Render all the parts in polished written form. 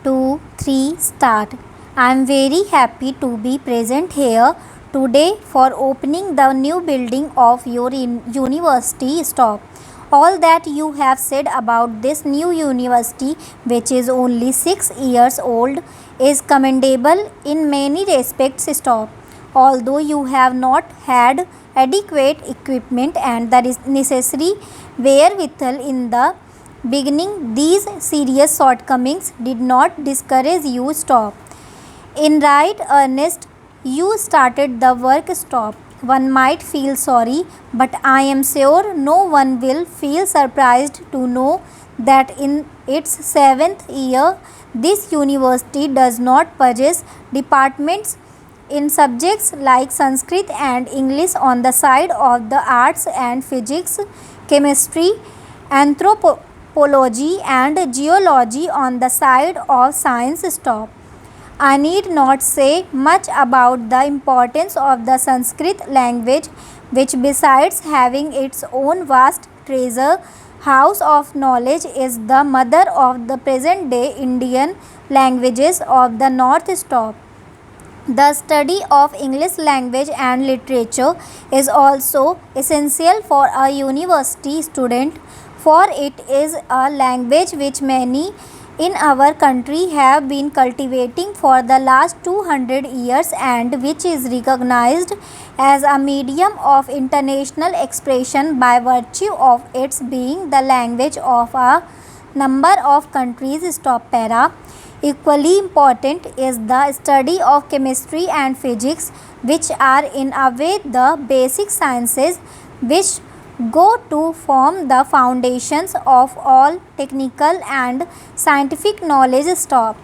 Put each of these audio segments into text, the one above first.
2, 3, start. I am very happy to be present here today for opening the new building of your university. Stop. All that you have said about this new university, which is only 6 years old, is commendable in many respects. Stop. Although you have not had adequate equipment and the necessary wherewithal in the beginning, these serious shortcomings did not discourage you. Stop. In right earnest, you started the work. Stop. One might feel sorry, but I am sure no one will feel surprised to know that in its 7th year, this university does not possess departments in subjects like Sanskrit and English on the side of the arts and physics, chemistry, anthropology and geology on the side of science. Stop. I need not say much about the importance of the Sanskrit language, which besides having its own vast treasure house of knowledge is the mother of the present day Indian languages of the North. Stop. The study of English language and literature is also essential for a university student, for it is a language which many in our country have been cultivating for the last 200 years and which is recognized as a medium of international expression by virtue of its being the language of a number of countries. Stop. Para. Equally important is the study of chemistry and physics, which are in a way the basic sciences which go to form the foundations of all technical and scientific knowledge. Stop.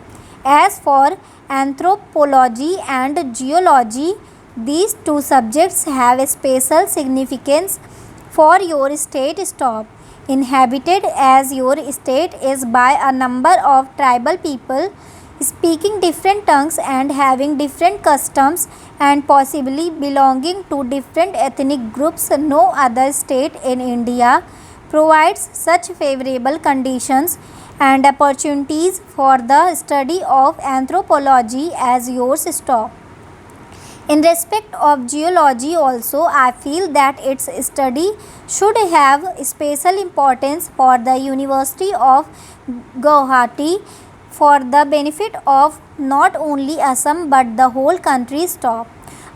As for anthropology and geology, these two subjects have a special significance for your state. Stop. Inhabited as your state is by a number of tribal people speaking different tongues and having different customs and possibly belonging to different ethnic groups, no other state in India provides such favorable conditions and opportunities for the study of anthropology as yours. Stop. In respect of geology also, I feel that its study should have special importance for the University of Guwahati for the benefit of not only Assam but the whole country. Stop.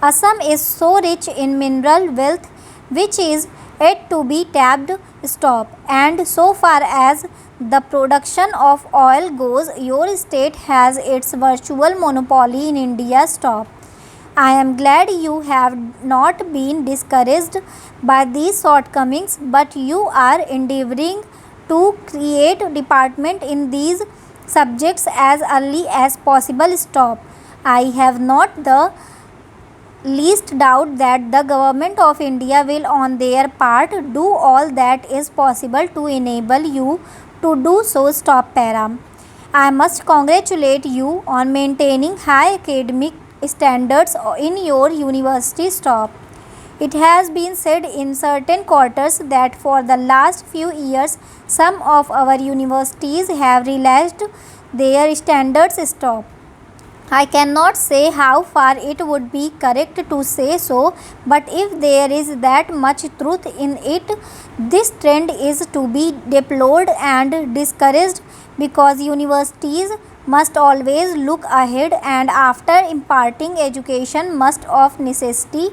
Assam is so rich in mineral wealth which is yet to be tapped. Stop. And so far as the production of oil goes, your state has its virtual monopoly in India. Stop. I am glad you have not been discouraged by these shortcomings, but you are endeavoring to create department in these subjects as early as possible. Stop. I have not the least doubt that the government of India will on their part do all that is possible to enable you to do so. Stop. Para. I must congratulate you on maintaining high academic standards in your university. Stop. It has been said in certain quarters that for the last few years some of our universities have relaxed their standards. Stop. I cannot say how far it would be correct to say so, but if there is that much truth in it, this trend is to be deplored and discouraged because universities must always look ahead and after imparting education must of necessity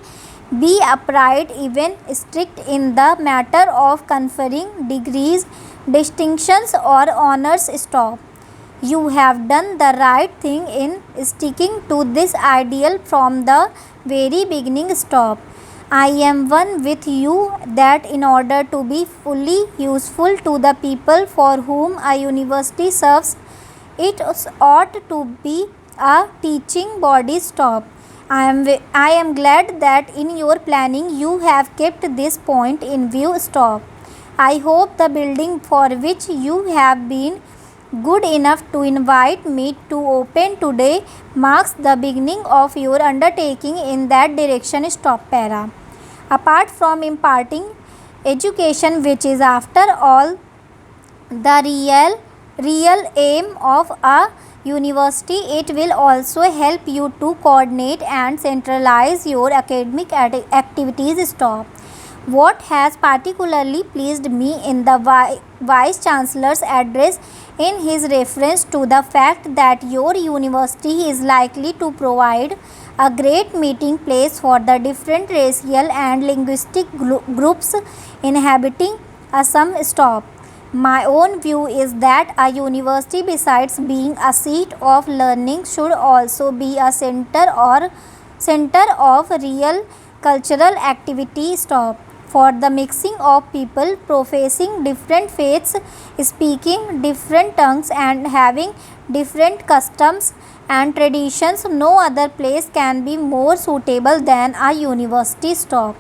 be upright, even strict in the matter of conferring degrees, distinctions or honors. Stop. You have done the right thing in sticking to this ideal from the very beginning. Stop. I am one with you that in order to be fully useful to the people for whom a university serves, it ought to be a teaching body. Stop. I am glad that in your planning you have kept this point in view. Stop. I hope the building for which you have been good enough to invite me to open today marks the beginning of your undertaking in that direction. Stop. Para. Apart from imparting education, which is after all the real aim of a university. It will also help you to coordinate and centralize your academic activities. Stop. What has particularly pleased me in the Vice Chancellor's address in his reference to the fact that your university is likely to provide a great meeting place for the different racial and linguistic groups inhabiting Assam. Stop. My own view is that a university, besides being a seat of learning, should also be a center of real cultural activity. Stop. For the mixing of people professing different faiths, speaking different tongues, and having different customs and traditions, no other place can be more suitable than a university. Stop.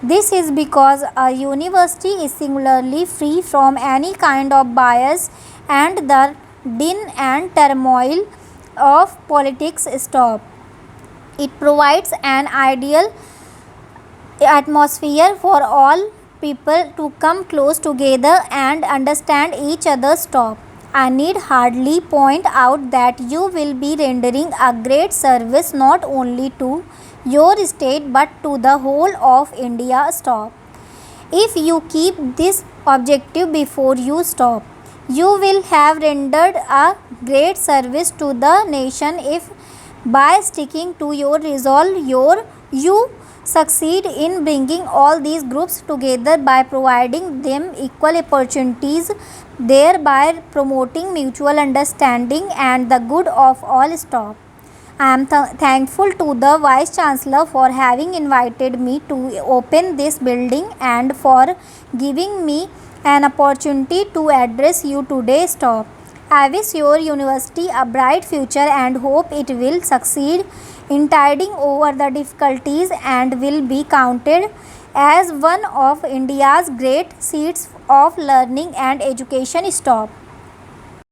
This is because a university is singularly free from any kind of bias and the din and turmoil of politics. Stop. It provides an ideal atmosphere for all people to come close together and understand each other's. Stop. I need hardly point out that you will be rendering a great service not only to your state but to the whole of India. Stop. If you keep this objective before you. Stop. You will have rendered a great service to the nation if by sticking to your resolve you succeed in bringing all these groups together by providing them equal opportunities, thereby promoting mutual understanding and the good of all. Stop. I am thankful to the Vice Chancellor for having invited me to open this building and for giving me an opportunity to address you today. Stop. I wish your university a bright future and hope it will succeed in tiding over the difficulties and will be counted as one of India's great seats of learning and education. Stop.